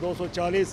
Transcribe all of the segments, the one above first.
240,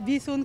20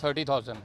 30,000,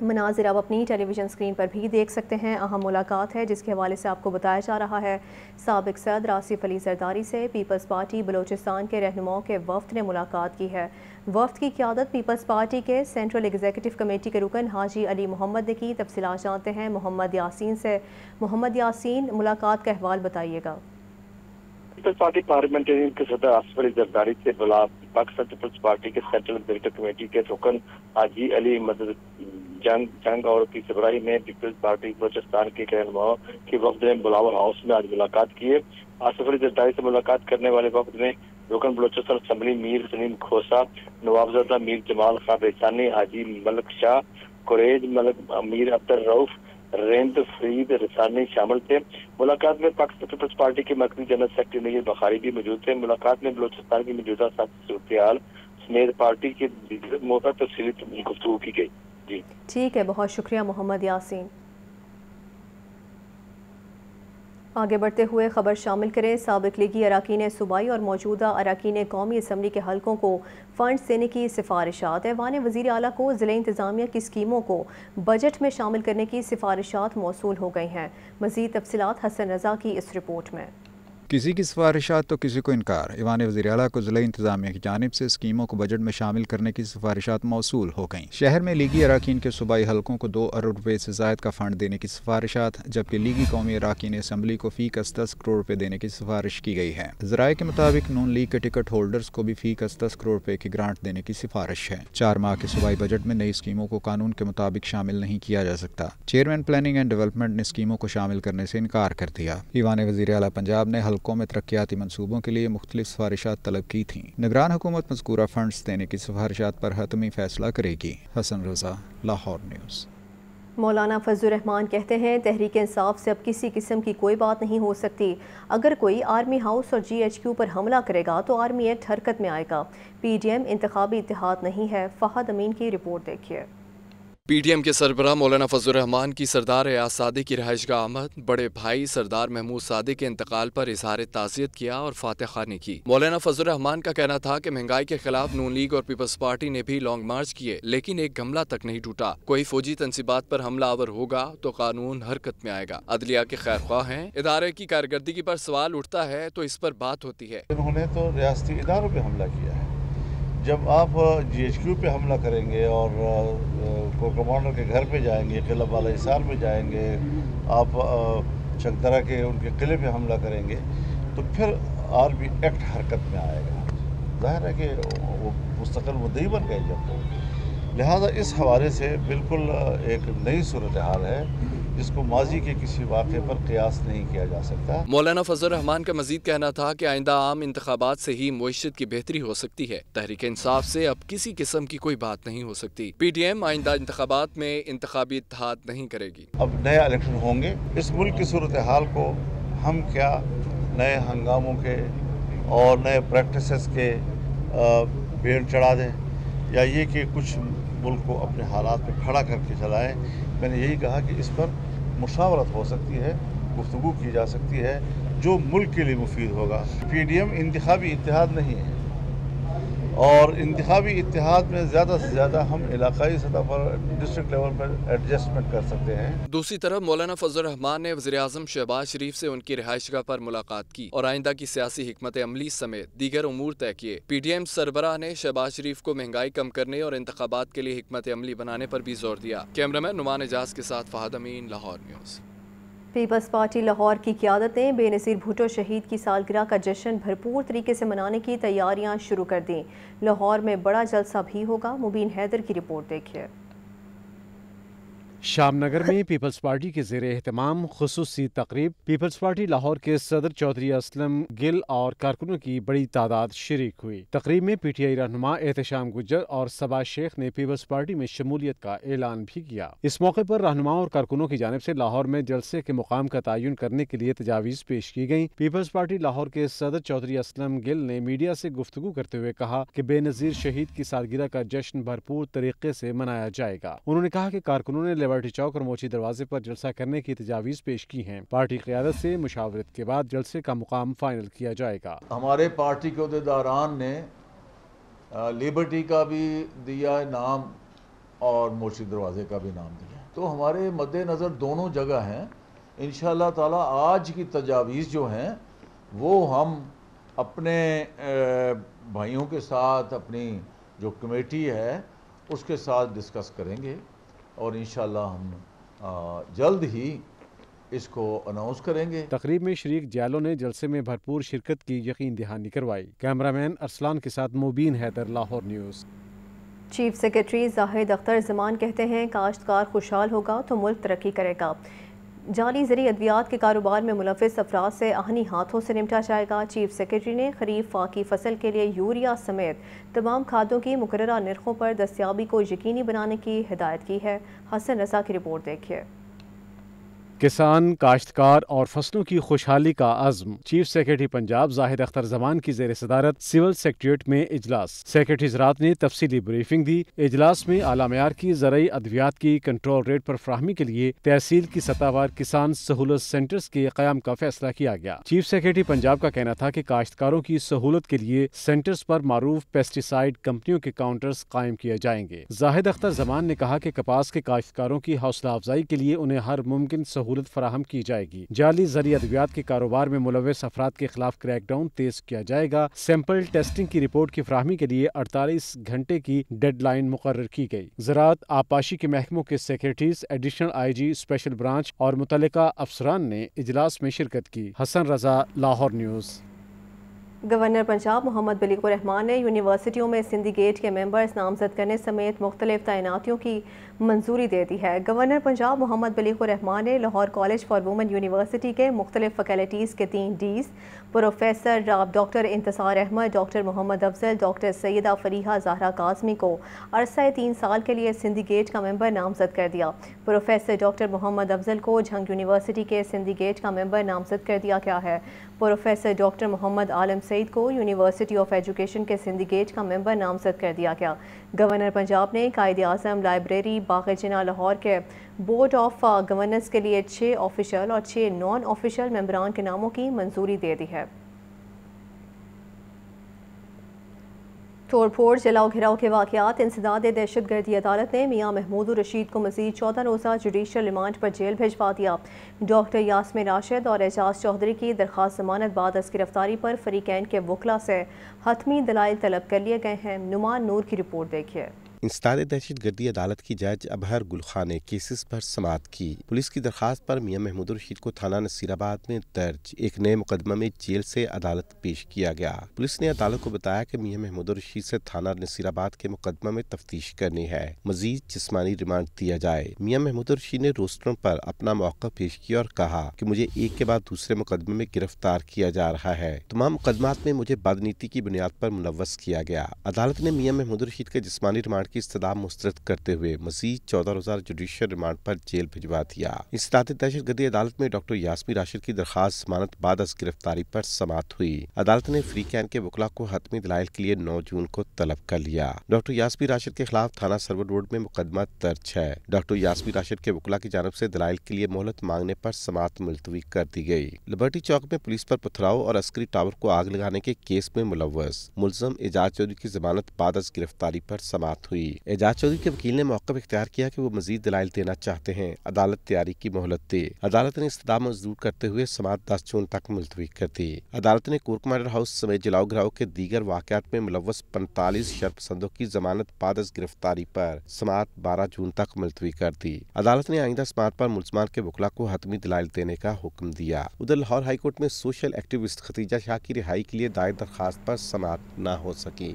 مناظر آپ اپنی ٹیلی ویژن اسکرین پر بھی دیکھ سکتے ہیں. اہم ملاقات ہے جس کے حوالے سے آپ کو بتایا جا رہا ہے. سابق صدر آصف علی زرداری سے پیپلز پارٹی بلوچستان کے رہنماؤں کے وفد نے ملاقات کی ہے. وفد کی قیادت پیپلز پارٹی کے سینٹرل ایگزیکٹو کمیٹی کے رکن حاجی علی محمد نے کی. تفصیلات جانتے ہیں محمد یاسین سے. محمد یاسین، ملاقات کا احوال بتائیے گا. پیپلز پارٹی پارلیمنٹرین کے صدر آصف علی زرداری سے پاکستان پیپلز پارٹی کے سینٹرل ایگزیکٹو کمیٹی کے رکن حاجی علی مدد جنگ اور کی سبرائی میں پیپلز پارٹی بلوچستان کے رہنماؤں کی وفد نے بلاول ہاؤس میں آج ملاقات کی ہے. آصف علی زرداری سے ملاقات کرنے والے وفد میں رکن بلوچستان اسمبلی میر سلیم کھوسا، نوابزادہ میر جمال خان ریسانی، حاجی ملک شاہ قریج، ملک امیر عبد الرؤف، ریند فرید رسانی شامل تھے. ملاقات میں پاکستان پیپلز پارٹی کے مرکزی جنرل سیکرٹری نیر بخاری بھی موجود تھے. ملاقات میں بلوچستان کی موجودہ سیاسی صورتحال سمیت پارٹی کے دیگر موضوع پر تفصیلی گفتگو کی گئی. جی ٹھیک ہے، بہت شکریہ محمد یاسین. آگے بڑھتے ہوئے خبر شامل کریں. سابق لیگی اراکین صوبائی اور موجودہ اراکین قومی اسمبلی کے حلقوں کو فنڈز دینے کی سفارشات. ایوان وزیر اعلیٰ کو ضلع انتظامیہ کی اسکیموں کو بجٹ میں شامل کرنے کی سفارشات موصول ہو گئی ہیں. مزید تفصیلات حسن رضا کی اس رپورٹ میں. کسی کی سفارشات تو کسی کو انکار. ایوان وزیر اعلیٰ کو ضلع انتظامیہ کی جانب سے اسکیموں کو بجٹ میں شامل کرنے کی سفارشات موصول ہو گئیں. شہر میں لیگی اراکین کے صوبائی حلقوں کو 2 ارب روپے سے زائد کا فنڈ دینے کی سفارشات، جبکہ لیگی قومی اراکین اسمبلی کو فی کس 10 کروڑ روپے دینے کی سفارش کی گئی ہے. ذرائع کے مطابق نون لیگ کے ٹکٹ ہولڈرز کو بھی فی کس 10 کروڑ روپے کی گرانٹ دینے کی سفارش ہے. 4 ماہ کے صوبائی بجٹ میں نئی اسکیموں کو قانون کے مطابق شامل نہیں کیا جا سکتا. چیئرمین پلاننگ اینڈ ڈیولپمنٹ نے اسکیموں کو شامل کرنے سے انکار کر دیا. ایوان وزیر اعلیٰ پنجاب نے حلقوں میں ترقیاتی منصوبوں کے لیے مختلف سفارشات طلب کی تھیں. نگران حکومت مذکورہ فنڈز دینے کی سفارشات پر حتمی فیصلہ کرے گی. حسن رضا، لاہور نیوز. مولانا فضل الرحمان کہتے ہیں تحریک انصاف سے اب کسی قسم کی کوئی بات نہیں ہو سکتی. اگر کوئی آرمی ہاؤس اور GHQ پر حملہ کرے گا تو آرمی ایکٹ حرکت میں آئے گا. PDM انتخابی اتحاد نہیں ہے. فہد امین کی رپورٹ دیکھیے. PDM کے سربراہ مولانا فضل الرحمان کی سردار ایاز صادق کی رہائش گاہ آمد. بڑے بھائی سردار محمود صادق کے انتقال پر اظہار تعزیت کیا اور فاتح خوانی کی. مولانا فضل الرحمان کا کہنا تھا کہ مہنگائی کے خلاف نون لیگ اور پیپلز پارٹی نے بھی لانگ مارچ کیے لیکن ایک گملہ تک نہیں ٹوٹا. کوئی فوجی تنصیبات پر حملہ آور ہوگا تو قانون حرکت میں آئے گا. عدلیہ کے خیر خواہ ہیں. ادارے کی کارکردگی پر سوال اٹھتا ہے تو اس پر بات ہوتی ہے. انہوں نے تو ریاستی اداروں پہ حملہ کیا ہے. جب آپ GHQ پہ حملہ کریں گے اور کور کمانڈر کے گھر پہ جائیں گے، قلعہ بالا حصار میں جائیں گے، آپ چکدرہ کے ان کے قلعے پہ حملہ کریں گے تو پھر آرمی ایکٹ حرکت میں آئے گا. ظاہر ہے کہ وہ مستقل مدعی بن گئے جب تو. لہٰذا اس حوالے سے بالکل ایک نئی صورتحال ہے جس کو ماضی کے کسی واقعے پر قیاس نہیں کیا جا سکتا. مولانا فضل الرحمان کا مزید کہنا تھا کہ آئندہ عام انتخابات سے ہی معیشت کی بہتری ہو سکتی ہے. تحریک انصاف سے اب کسی قسم کی کوئی بات نہیں ہو سکتی. PDM آئندہ انتخابات میں انتخابی اتحاد نہیں کرے گی. اب نئے الیکشن ہوں گے. اس ملک کی صورتحال کو ہم کیا نئے ہنگاموں کے اور نئے پریکٹسز کے بیڑ چڑھا دیں یا یہ کہ کچھ ملک کو اپنے حالات پہ کھڑا کر کے چلائیں. میں نے یہی کہا کہ اس پر مشاورت ہو سکتی ہے، گفتگو کی جا سکتی ہے جو ملک کے لیے مفید ہوگا. PDM انتخابی اتحاد نہیں ہے اور انتخابی اتحاد میں زیادہ سے زیادہ ہم علاقائی سطح پر ڈسٹرکٹ لیول پر ایڈجسٹمنٹ کر سکتے ہیں. دوسری طرف مولانا فضل الرحمان نے وزیر اعظم شہباز شریف سے ان کی رہائش گاہ پر ملاقات کی اور آئندہ کی سیاسی حکمت عملی سمیت دیگر امور طے کیے. PDM سربراہ نے شہباز شریف کو مہنگائی کم کرنے اور انتخابات کے لیے حکمت عملی بنانے پر بھی زور دیا. کیمرامین نعمان اعجاز کے ساتھ فہد امین، لاہور نیوز. پیپلز پارٹی لاہور کی قیادت نے بے نظیر بھٹو شہید کی سالگرہ کا جشن بھرپور طریقے سے منانے کی تیاریاں شروع کر دیں. لاہور میں بڑا جلسہ بھی ہوگا. مبین حیدر کی رپورٹ دیکھیے. شام نگر میں پیپلز پارٹی کے زیر اہتمام خصوصی تقریب پیپلز پارٹی لاہور کے صدر چودھری اسلم گل اور کارکنوں کی بڑی تعداد شریک ہوئی. تقریب میں PTI رہنما احتشام گجر اور صبا شیخ نے پیپلز پارٹی میں شمولیت کا اعلان بھی کیا. اس موقع پر رہنماؤں اور کارکنوں کی جانب سے لاہور میں جلسے کے مقام کا تعین کرنے کے لیے تجاویز پیش کی گئیں. پیپلز پارٹی لاہور کے صدر چودھری اسلم گل نے میڈیا سے گفتگو کرتے ہوئے کہا کہ بے نظیر شہید کی سالگرہ کا جشن بھرپور طریقے سے منایا جائے گا. انہوں نے کہا کہ کارکنوں نے لیبرٹی چوک اور موچی دروازے پر جلسہ کرنے کی تجاویز پیش کی ہیں. پارٹی قیادت سے مشاورت کے بعد جلسے کا مقام فائنل کیا جائے گا. ہمارے پارٹی کے عہدیداران نے لیبرٹی کا بھی دیا نام اور موچی دروازے کا بھی نام دیا. تو ہمارے مد نظر دونوں جگہ ہیں. انشاءاللہ تعالی آج کی تجاویز جو ہیں وہ ہم اپنے بھائیوں کے ساتھ، اپنی جو کمیٹی ہے اس کے ساتھ ڈسکس کریں گے اور انشاءاللہ ہم جلد ہی اس کو اناؤنس کریں گے. تقریب میں شریک جیالوں نے جلسے میں بھرپور شرکت کی یقین دہانی کروائی. کیمرامین ارسلان کے ساتھ Mubeen Haider, Lahore news. Chief secretary Zahid Akhtar Zaman کہتے ہیں کاشتکار خوشحال ہوگا تو ملک ترقی کرے گا. جعلی زرعی ادویات کے کاروبار میں ملوث افراد سے آہنی ہاتھوں سے نمٹا جائے گا. چیف سیکرٹری نے خریف فاقی فصل کے لیے یوریا سمیت تمام کھادوں کی مقررہ نرخوں پر دستیابی کو یقینی بنانے کی ہدایت کی ہے. حسن رضا کی رپورٹ دیکھیے. کسان، کاشتکار اور فصلوں کی خوشحالی کا عزم. چیف سیکرٹری پنجاب زاہد اختر زمان کی زیر صدارت سول سیکریٹریٹ میں اجلاس. سیکرٹری زراعت نے تفصیلی بریفنگ دی. اجلاس میں اعلی معیار کی زرعی ادویات کی کنٹرول ریٹ پر فراہمی کے لیے تحصیل کی سطح وار کسان سہولت سینٹرز کے قیام کا فیصلہ کیا گیا. چیف سیکرٹری پنجاب کا کہنا تھا کہ کاشتکاروں کی سہولت کے لیے سینٹرز پر معروف پیسٹیسائیڈ کمپنیوں کے کاؤنٹرز قائم کیے جائیں گے. زاہد اختر زمان نے کہا کہ کپاس کے کاشتکاروں کی حوصلہ افزائی کے لیے انہیں ہر ممکن سہولت فراہم کی جائے گی. جعلی زرعی ادویات کے کاروبار میں ملوث افراد کے خلاف کریک ڈاؤن تیز کیا جائے گا. سیمپل ٹیسٹنگ کی رپورٹ کی فراہمی کے لیے 48 گھنٹے کی ڈیڈ لائن مقرر کی گئی. زراعت آبپاشی کے محکموں کے secretaries, additional I G, special branch اور متعلقہ افسران نے اجلاس میں شرکت کی. حسن رضا، لاہور نیوز. گورنر پنجاب محمد بلیغ الرحمان نے یونیورسٹیوں میں سندھی گیٹ کے ممبرز نامزد کرنے سمیت مختلف تعیناتیوں کی منظوری دے دی ہے. گورنر پنجاب محمد بلیغ الرحمان نے Lahore college for women university کے مختلف فیکلٹیز کے 3 days professor doctor Intisar Ahmad, doctor Muhammad Afzal, doctor Syeda Fariha Zahra Kazmi کو عرصہ 3 سال کے لیے سندھی گیٹ کا ممبر نامزد کر دیا. پروفیسر ڈاکٹر محمد افضل کو جھنگ یونیورسٹی کے سندھی گیٹ کا ممبر نامزد کر دیا گیا ہے. پروفیسر ڈاکٹر محمد عالم سعید کو یونیورسٹی آف ایجوکیشن کے سندھی گیٹ کا ممبر نامزد کر دیا گیا. گورنر پنجاب نے قائد اعظم لائبریری باغ جناح لاہور کے بورڈ آف گورننس کے لیے 6 آفیشل اور 6 نان آفیشل ممبران کے ناموں کی منظوری دے دی ہے. توڑ پھوڑ، جلاؤ گھراؤ کے واقعات انسداد دہشت گردی عدالت نے میاں محمود الرشید کو مزید 14 روزہ جوڈیشل ریمانڈ پر جیل بھجوا دیا. ڈاکٹر یاسمین راشد اور اعجاز چودھری کی درخواست ضمانت بعد از گرفتاری پر فریقین کے وکلاء سے حتمی دلائل طلب کر لیے گئے ہیں. نعمان نور کی رپورٹ دیکھیے. انسداد دہشت گردی عدالت کی جج ابہر گل خان نے کیسز پر سماعت کی. پولیس کی درخواست پر میاں محمود الرشید کو تھانہ نصیر آباد میں درج ایک نئے مقدمہ میں جیل سے عدالت پیش کیا گیا. پولیس نے عدالت کو بتایا کہ میاں محمود الرشید سے تھانہ نصیر آباد کے مقدمہ میں تفتیش کرنی ہے، مزید جسمانی ریمانڈ دیا جائے. میاں محمود الرشید نے روسٹروں پر اپنا موقع پیش کیا اور کہا کہ مجھے ایک کے بعد دوسرے مقدمے میں گرفتار کیا جا رہا ہے. تمام مقدمات میں مجھے بدنیتی کی بنیاد پر ملوث کیا گیا. عدالت نے میاں محمود الرشید کے جسمانی ریمانڈ کی استدعا مسترد کرتے ہوئے مزید 14 روزہ جوڈیشل ریمانڈ پر جیل بھجوا دیا. انسداد دہشت گردی عدالت میں ڈاکٹر یاسمین راشد کی درخواست ضمانت بعد از گرفتاری پر سماعت ہوئی. عدالت نے فریقین کے وکلاء کو حتمی دلائل کے لیے 9 جون کو طلب کر لیا. ڈاکٹر یاسمین راشد کے خلاف تھانہ سرور روڈ میں مقدمہ درج ہے. ڈاکٹر یاسمین راشد کے وکلاء کی جانب سے دلائل کے لیے مہلت مانگنے پر سماعت ملتوی کر دی گئی. لبرٹی چوک میں پولیس پر پتھراؤ اور عسکری ٹاور کو آگ لگانے کے کیس میں ملوث ملزم اعجاز چودھری کی ضمانت بعد از گرفتاری پر سماعت ہوئی. اعجاز چودھری کے وکیل نے موقف اختیار کیا کہ وہ مزید دلائل دینا چاہتے ہیں، عدالت تیاری کی مہلت دے. عدالت نے استدعا منظور کرتے ہوئے سماعت 10 جون تک ملتوی کر دی. عدالت نے کور کمانڈر ہاؤس سمیت جلاؤ گراؤ کے دیگر واقعات میں ملوث 45 شرپسندوں کی ضمانت بعد از گرفتاری پر سماعت 12 جون تک ملتوی کر دی. عدالت نے آئندہ سماعت پر ملزمان کے وکلاء کو حتمی دلائل دینے کا حکم دیا. ادھر لاہور ہائی کورٹ میں سوشل ایکٹیوسٹ ختیجہ شاہ کی رہائی کے لیے دائر درخواست پر سماعت نہ ہو سکی.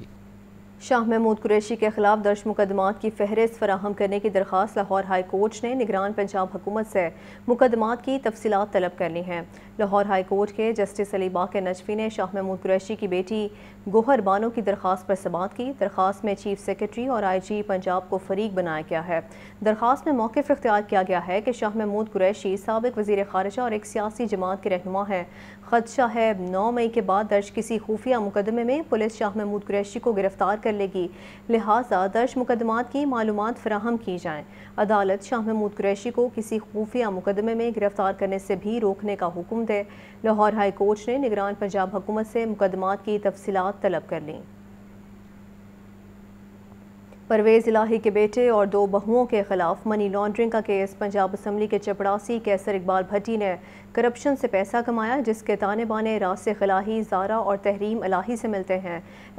شاہ محمود قریشی کے خلاف درج مقدمات کی فہرست فراہم کرنے کی درخواست لاہور ہائی کورٹ نے نگران پنجاب حکومت سے مقدمات کی تفصیلات طلب کر لی ہیں. لاہور ہائی کورٹ کے جسٹس علی باقر نجفی نے شاہ محمود قریشی کی بیٹی گوہر بانو کی درخواست پر سماعت کی. درخواست میں چیف سیکرٹری اور آئی جی پنجاب کو فریق بنایا گیا ہے. درخواست میں موقف اختیار کیا گیا ہے کہ شاہ محمود قریشی سابق وزیر خارجہ اور ایک سیاسی جماعت کے رہنما ہیں. خدشہ ہے 9 مئی کے بعد درج کسی خفیہ مقدمے میں پولیس شاہ محمود قریشی کو گرفتار کر لے گی، لہٰذا درج مقدمات کی معلومات فراہم کی جائیں. عدالت شاہ محمود قریشی کو کسی خفیہ مقدمے میں گرفتار کرنے سے بھی روکنے کا حکم دے. لاہور ہائی کورٹ نے نگران پنجاب حکومت سے مقدمات کی تفصیلات طلب کر لیں. پرویز الہی کے بیٹے اور 2 بہوؤں کے خلاف منی لانڈرنگ کا کیس۔ پنجاب اسمبلی کے چپڑاسی کیسر اقبال بھٹی نے کرپشن سے پیسہ کمایا، جس کے تانے بانے راسخ الہی، زارا اور تحریم الہی سے ملتے ہیں۔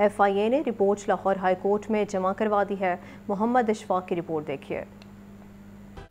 FIA نے رپورٹ لاہور ہائی کورٹ میں جمع کروا دی ہے۔ محمد اشفاق کی رپورٹ دیکھیے۔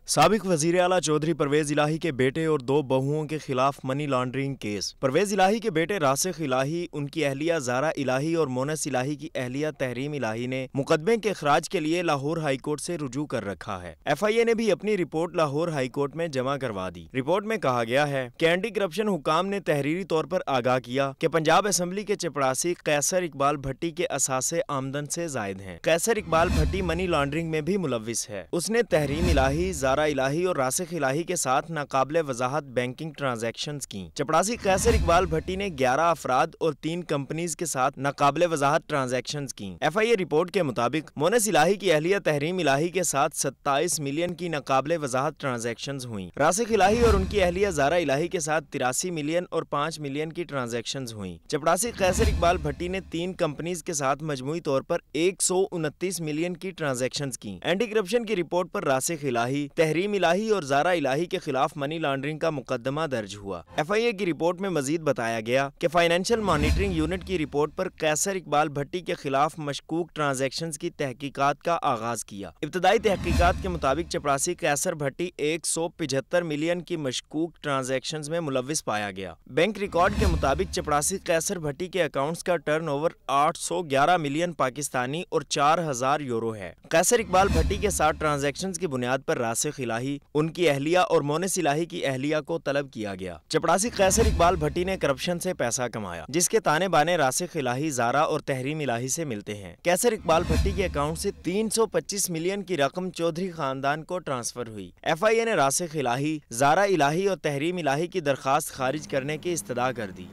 سابق وزیر اعلیٰ چودھری پرویز الہی کے بیٹے اور 2 بہوؤں کے خلاف منی لانڈرنگ کیس۔ پرویز الہی کے بیٹے راسخ الہی، ان کی اہلیہ زارا الہی اور مونس الہی کی اہلیہ تحریم الہی نے مقدمے کے اخراج کے لیے لاہور ہائی کورٹ سے رجوع کر رکھا ہے۔ FIA نے بھی اپنی رپورٹ لاہور ہائی کورٹ میں جمع کروا دی۔ رپورٹ میں کہا گیا ہے کہ اینٹی کرپشن حکام نے تحریری طور پر آگاہ کیا کہ پنجاب اسمبلی کے چپڑاسی کیسر اقبال بھٹی کے اثاثے آمدن سے زائد ہیں۔ کیسر اقبال بھٹی منی لانڈرنگ میں بھی ملوث ہے۔ اس نے تحریم الہی، زارا الہی اور راسخ الہی کے ساتھ ناقابل وضاحت بینکنگ ٹرانزیکشنز کی۔ چپڑاسی کیسر اقبال بھٹی نے 11 افراد اور 3 کمپنیز کے ساتھ ناقابل وضاحت ٹرانزیکشنز کی۔ FIA رپورٹ کے مطابق مونس الہی کی اہلیہ تحریم الہی کے ساتھ 27 ملین کی ناقابل وضاحت ٹرانزیکشنز ہوئیں۔ راسخ الہی اور ان کی اہلیہ زارا الہی کے ساتھ 83 ملین اور 5 ملین کی ٹرانزیکشنز ہوئیں۔ چپڑاسی کیسر اقبال بھٹی نے 3 کمپنیز کے ساتھ مجموعی طور پر 129 ملین کی ٹرانزیکشنز کی۔ اینٹی کرپشن کی رپورٹ پر راسخ الہی، تحریم الہی اور زارا الہی کے خلاف منی لانڈرنگ کا مقدمہ درج ہوا۔ FIA کی رپورٹ میں مزید بتایا گیا کہ فائنینشل مانیٹرنگ یونٹ کی رپورٹ پر کیسر اقبال بھٹی کے خلاف مشکوک ٹرانزیکشنز کی تحقیقات کا آغاز کیا۔ ابتدائی تحقیقات کے مطابق چپڑاسی کیسر بھٹی 175 ملین کی مشکوک ٹرانزیکشنز میں ملوث پایا گیا۔ بینک ریکارڈ کے مطابق چپڑاسی کیسر بھٹی کے اکاؤنٹس کا ٹرن اوور 811 ملین پاکستانی اور 4000 یورو ہے۔ کیسر اقبال بھٹی کے ساتھ ٹرانزیکشنز کی بنیاد پر راسخ الہی، ان کی اہلیہ اور مونس الہی کی اہلیہ کو طلب کیا گیا۔ چپڑاسی کیسر اقبال بھٹی نے کرپشن سے پیسہ کمایا، جس کے تانے بانے راسخ الہی، زارا اور تحریم الہی سے ملتے ہیں۔ کیسر اقبال بھٹی کے اکاؤنٹ سے 325 ملین کی رقم چودھری خاندان کو ٹرانسفر ہوئی۔ FIA نے راسخ الہی، زارا الہی اور تحریم الہی کی درخواست خارج کرنے کی استدعا کر دی۔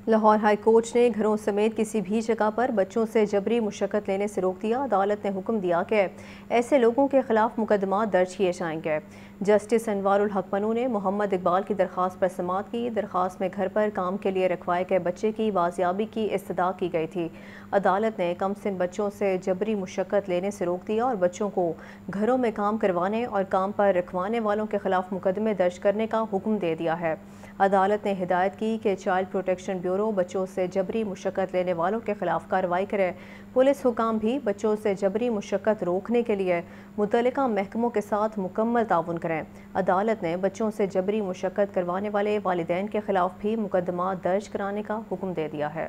لاہور ہائی کورٹ نے گھروں سمیت کسی بھی جگہ پر بچوں سے جبری مشقت لینے سے روک دیا۔ عدالت نے حکم دیا کہ ایسے لوگوں کے خلاف مقدمات درج کیے جائیں گے۔ جسٹس انوار الحق منو نے محمد اقبال کی درخواست پر سماعت کی۔ درخواست میں گھر پر کام کے لیے رکھوائے گئے بچے کی بازیابی کی استدعا کی گئی تھی۔ عدالت نے کم سن بچوں سے جبری مشقت لینے سے روک دیا اور بچوں کو گھروں میں کام کروانے اور کام پر رکھوانے والوں کے خلاف مقدمے درج کرنے کا حکم دے دیا ہے۔ عدالت نے ہدایت کی کہ چائلڈ پروٹیکشن بیورو بچوں سے جبری مشقت لینے والوں کے خلاف کارروائی کرے۔ پولیس حکام بھی بچوں سے جبری مشقت روکنے کے لیے متعلقہ محکموں کے ساتھ مکمل تعاون کریں۔ عدالت نے بچوں سے جبری مشقت کروانے والے والدین کے خلاف بھی مقدمات درج کرانے کا حکم دے دیا ہے۔